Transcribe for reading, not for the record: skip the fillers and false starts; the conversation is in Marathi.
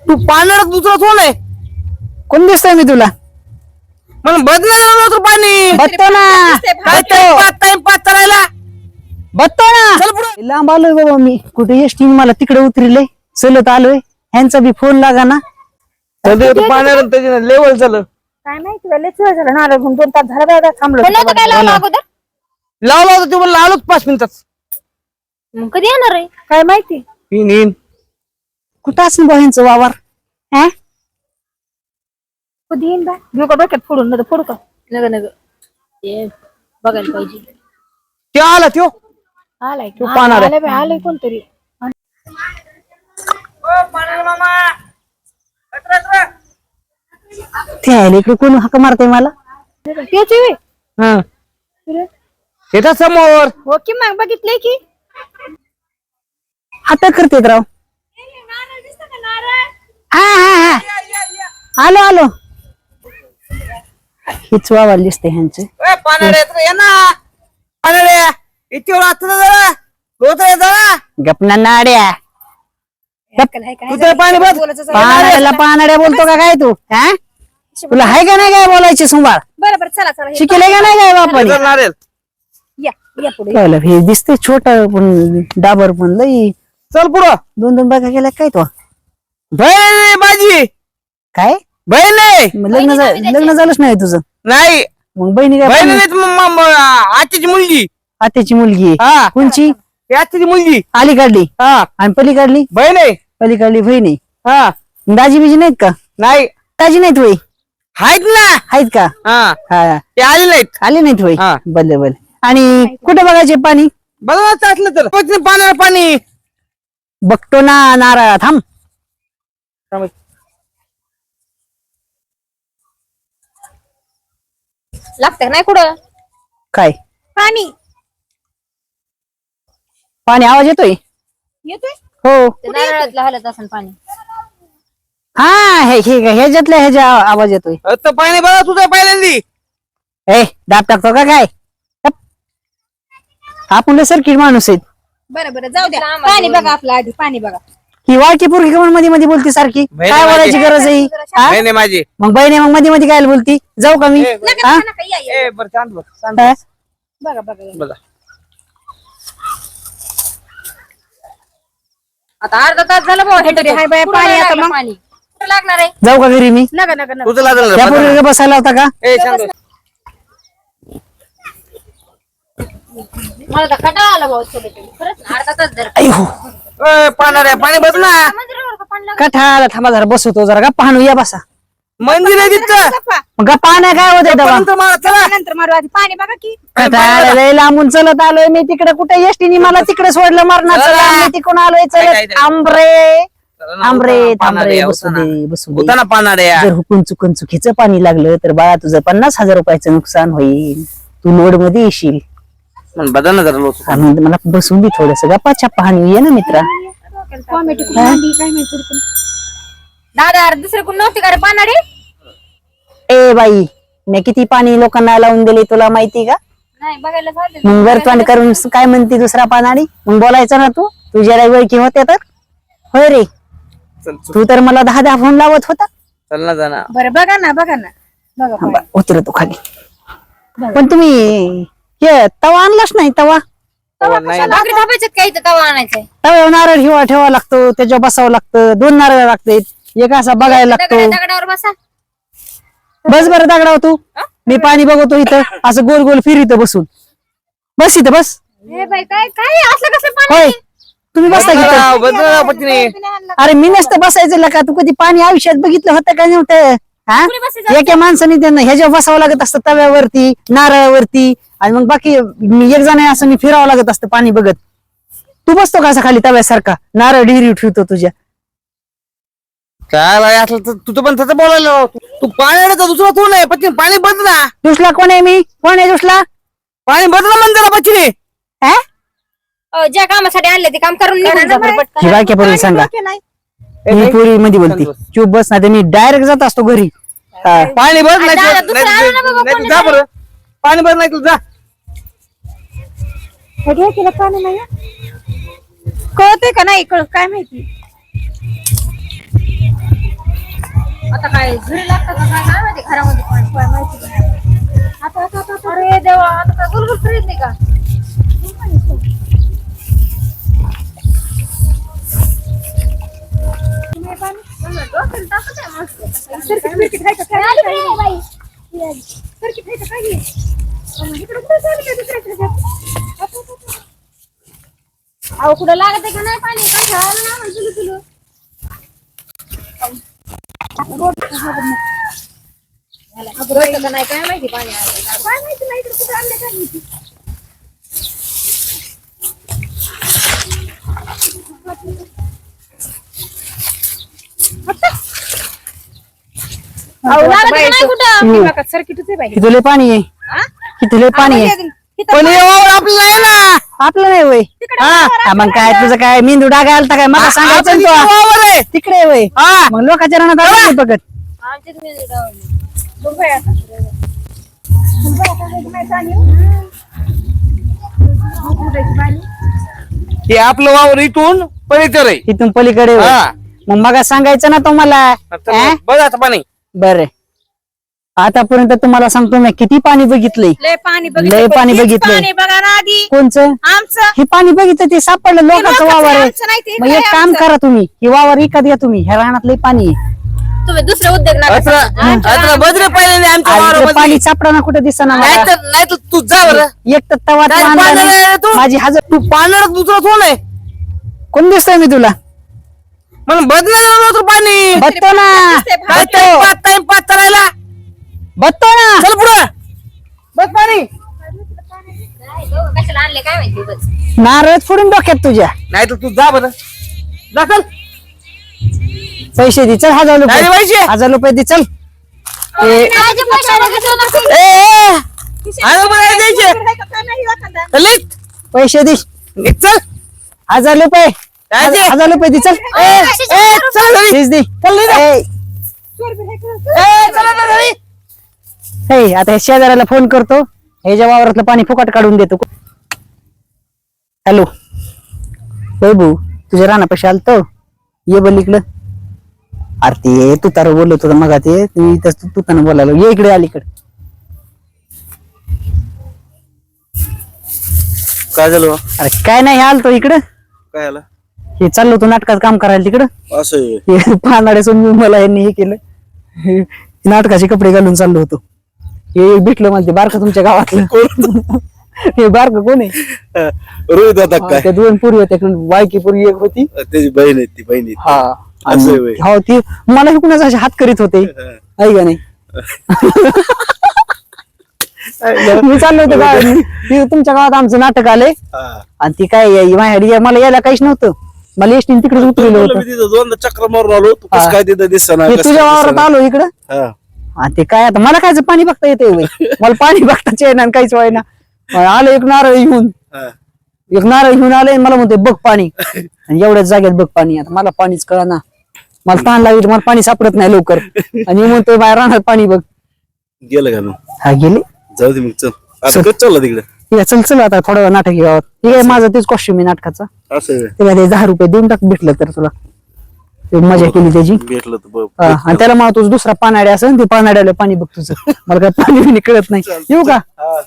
तू पाण्यात दुसरा कोण आहे? कोण दिसतोय मी तुला? मला बदलायला पाणी बघतो ना, काय टाइमपास करायला. बघतो चल ना. पुढं. लांब आलोय बाबा मी. कुठे एसटी मला तिकडे उतरिलंय, चलत आलोय. ह्यांचा बी फोन लागा ना. पाण्यात त्याची लेवल झालं. काय माहिती लयच वेळ झाला ना, 2 तास झाला बाबा थांबलो. काय लावलं अगोदर? लावला होता ते मला आलोच 5 मिनिटात. मग कधी येणार आहे? काय माहिती येईन. कुठं असेल बा ह्यांचं वावर? हा कधी येईन बा? घेऊ का डोक्यात फोडून? नाही फोडू का? नग ते बघायला पाहिजे. त्यो आला त्यो. आलाय तो पाहणार आहे. आलाय कोणतरी. ते आहे इकडे, कोण हाक मारते मला? तेच आहे. हा अरे, येतात समोर. हो की मग बघितलंय की. आता करतेत राव. हा हा हा, आलो आलो. हेच वावर दिसते ह्यांचं. गपना नाड्या. पानाड्याला पानाड्या बोलतो का काय तू? हा तुला हाय का नाही काय बोलायची सुंबाळ? बरं चला चला शिकेले का नाही काय बापाने? या या पुढे. कळलं, हे दिसते छोट पण डाबर पण लई. चल पुढं. 2 बागा केल्या काय तो? बहीण माझी. काय बहीण आहे. मग लग्न झालंच नाही तुझं? नाही मग बहिणी काय? बहीण आजची मुलगी. आत्याची मुलगी आहे. हा कोणची? आजची मुलगी. अलीकडली हा आणि पलीकडली? बहीण आहे. पलीकडली बहीण आहे. हा दाजी बिजी नाहीत का? नाही दाजी नाहीत होय? आहेत ना. आहेत का? हा हा ते आले नाहीत. आले नाहीत होय? हा. बले बले. आणि कुठे बघायचे पाणी? बघा असलं तर पाण्याला पाणी. बघतो ना नारळ. थांब. लागतंय नाही कुठं काय पाणी पाणी? आवाज येतोय? येतोय. हो. ते नारळातलं हलत असेल पाणी. हा ह्याच्यातल्या ह्याच्या आवाज येतोय. तर पाणी बघा तुझं पहिल्यांदी. ए दाब टाकतो का काय? हप. आपण सर्किट माणूस आहेत. बरं जाऊ द्या. पाणी बघा आपलं आधी. पाणी बघा. ही वाळकी पोरगी कमन मध्ये मध्ये बोलती सारखी. बहीण काय माझी. बोलायची गरज आहे? हा? बहीण आहे माझी. मग बहिणी मग मध्ये मध्ये काय बोलती? जाऊ का मी? हा? ए बरं शांत बस, शांत हा? बस. बघा बघा आता अर्धा तास झालं भाऊ. तरी हाय बाया पाणी आता मग. पाणी कुठं लागणार आहे? जाऊ का घरी मी? नका तुझं लागलं त्या पोरीला बसायला होता का? ए शांत बस. मला तर कंटाळा आला भाऊ. खरंच ना, अर्धा तास धर. अयो ए, पाणी बस ना. मंदिरावर का पाणी लागलं? कठाला थांबा जरा बसवतो जरा. गप्पा हाणू या बसा. मंदिर आहे तिथं. मग गप्पा हाणाय काय होतंय तेव्हा? नंतर मला चला. नंतर मारू आधी पाणी बघा की. कठाला लय लांबून चलत आलोय मी. तिकडे कुठे एसटीने मला तिकडे सोडलं मरणाचं. तिकडून आलोय चलत. आंबरे आंबरे थांबरे. बसू दे बसू दे. होताना पानाड्या. जर हुकून चुकून चुकीचं पाणी लागलं तर बाळा तुझं 50,000 रुपयाचं नुकसान होईल. तू लोड मध्ये येशील. बदल ना जरा लोक. आणि मला बसून दे थोडस. गप्पा छप्पा हाणू ये ना मित्रा. टोमॅटो कुठून आणली काय माहिती कुठून. दादा अरे दुसरे कोण नव्हते का रे पानाडे? ए बाई मी किती पाणी लोकांना लावून दिले तुला माहिती का? नाही बघायला चालते. मग वरतोंड करून काय म्हणते दुसरा पानाडी? मग बोलायचं ना तू. तुझ्या वेळकी होते तर होय रे. चल तू तर मला 10 फोन लावत होता. चल ना जाना. बरं बघा ना बघा थांबा, उतरतो खाली. पण तुम्ही हे तवा आणलाच नाही. तवा नाही भाकरी थापायच्यात काय इथं तवा आणायचंय? तव्यावर नारळ ठेवा लागतो. त्याच्यावर बसावं लागतं. 2 नारळ लागतात. एक असा बघायला लागतो. दगडावर बसा. बस बरं दगडाव तू. मी पाणी बघतो इथं असं गोल गोल फिरित बसून. बस इथं बस. हे बाई काय काय असलं कसं पाणी? होय तुम्ही बसता घेतो. बदल पत्नी. अरे मी नसतं बसायचं का? तू कधी पाणी आयुष्यात बघितलं होतं का नव्हतं? हा एका माणसाने त्यांना ह्याच्यावर बसावं लागत असतं. तव्यावरती नारळावरती. आणि मग बाकी एक जण असं मी फिरावं लागत असतं पाणी बघत. तू बसतो का असं खाली तव्यासारखा? नारळ डिरी ठेवतो तुझ्या. काय असलं तर तुझं पण तसं बोलायला लाव. तू पाण्याला दुसरा कोण आहे पत्नी? पाणी बंद ना. दुसला कोण आहे मी? कोण आहे दुसला? पाणी बदला म्हणते पत्नी. हा ज्या कामासाठी आणले ते काम करून निघून जा बरं पटकन. ही बायक्या पोरी सांगा. नाही मी पोरी मध्ये बोलती. चूप बस नाही तर मी डायरेक्ट जात असतो घरी. हा. पाणी बंद नाही दादा, तर- दुसरं नाही आणू ना बाबा, तर- कोणी जा बरं. पाणी बंद नाही तुझा. तिला पाणी नाही कळतंय का नाही कळत काय माहिती. आता काय घरी लागतं का काय माहिती घरामध्ये पाणी काय माहिती नाही. आता अरे देवा आता काय गुलगुल करीत नाही का? डोक्याला टाकत आहे मस्त. अहो कुठं लागत आहे का नाही पाणी कसं आलं ना म्हणून तुला रोजचं का नाही काय माहिती पाणी आलं काय माहिती नाही इकडे कुठं आणलं काय माहिती. अहो लागत का नाही कुठं सर्किटच आहे बाई. किती लय पाणी आहे, हा? किती लय पाणी आहे. पण हे वावर आपलं आहे ना. आपलं नाही वय हा मग काय तुझं काय मेंदू डागा आलता काय मला सांगायचं आपलं ना किती तो. वावर आहे. तिकडे वय हा मग लोकांच्या रानात आलं नाही बघत. आमच्या तुम्ही डावली. बघ बाई आता. हे आपलं वावर इथून परिचर आहे. इथून पलीकडे वय. हा. मग मग सांगायचं ना तुम्हाला आता बघ आता पाणी. बर आतापर्यंत तुम्हाला सांगतो मी किती पाणी बघितलंय. लय पाणी लय पाणी हेच बघितलंय. पाणी बघा ना आधी कोणचं आमचं हे पाणी बघितलं ते सापडलं लोकांचं वावर आहे. आमचं नाही ते मग इकडे एक काम आमचं. करा तुम्ही हे वावर विकत घ्या तुम्ही ह्या रानात लय पाणी आहे. तुम्ही दुसरे उद्योग नका आता सांगू. आता बजरे पाहिले नाही आमच्या आणि इकडे वावरामध्ये. पाणी सापडा कुठे दिसना नाही मला. तर नाही तर तू जा बरं. एक तर तवा काय आणला पाण्याला नाही. आहे तू? माझी हजार तू पाण्याला दुसरं कोण आहे कोण दिसतोय मी तुला म्हणून बदलायला नव्हतं पाणी. बघतो ना काय बघतो टाइमपास करायला. बघतो ना चल पुढं बस पाणी. नाही, दोघं कशाला आणले काय माहिती बस. नारळ फोडून डोक्यात तुझ्या नाही तर तू जा बरं. जा चल. पैसे दे चल 1000 नाही रे रुपये पैसे. 1000 रुपये दे चल माझे पैसे बघितलं नसेल. अरे बरं द्यायचे. चल निघ. पैसे दे निघ चल. 1000 रुपये काय ते? 1000 रुपये दे चल चल घरी. प्लीज दे ए, चला ना घरी. हे आता हे शेजाऱ्याला फोन करतो ह्याच्या वावरातलं पाणी फुकट काढून देतो. हॅलो भाऊ तुझ्या रानापाशी आलतो ये बोल इकडं. अरे ते तू तार बोलत होता मग ते तू ताना बोलायला ये इकडे अलीकडे. काय झालं अरे काय नाही हे आलतो इकडं काय आलं हे चाललो होतो नाटकात काम करायला तिकडं असं आहे. हे पानाडे समजून मला यांनी हे केलं हे नाटकाचे कपडे घालून चाललो होतो. हे भेटलं मला ते बारका तुमच्या गावातलं हे बारका कोण आहे रोहित होता काय त्या दोन पुरी होत्या बायकी पुरी एक होती त्याची बहीण आहे ती बहीण आहे. हा असं आहे होय. हो ती मला कुणाचा असे हात करीत होते आहे का नाही मी चाललो होतो गावात ती तुमच्या गावात आमचं नाटक आलंय हा. आणि ती काय माझ्या मला यायला काहीच नव्हतं मला एसटीने तिकडे उतरलेलं मी होतं तिथं दोनदा चक्र मारून आलो तू कसं हा. काय तिथं दिसना हे तुझ्या वावरात आलो इकडं आणि ते काय आता मला कायचं पाणी बघता येते मला पाणी बघताच येईना आणि काहीच व्हायना आलो एक नारळ घेऊन एक नारळ घेऊन आले मला म्हणते बघ पाणी आणि एवढ्याच जागेत बघ पाणी आता मला पाणीच कळना मला ताण लागली मला पाणी सापडत नाही लवकर आणि म्हणतोय बाहेर राहणार पाणी बघ गेलं का मग हा गेले जाऊ दे मग चल आता कच चालला तिकडे ठीक आहे चल चल आता थोडं वेळ नाटक गावात ठीक आहे माझं तेच कॉस्ट्युम आहे नाटकाचा असं आहे. ते काय ते 10 रुपये देऊन टाक भेटलं तर तुला ते मजा केली त्याची भेटलं तर बघ. हा, आणि त्याला मला तुझं दुसरा पानाड्या असेल ते पानाड्याला पाणी बघ तुझं मला काय पाणी बिणी कळत नाही येऊ का हा.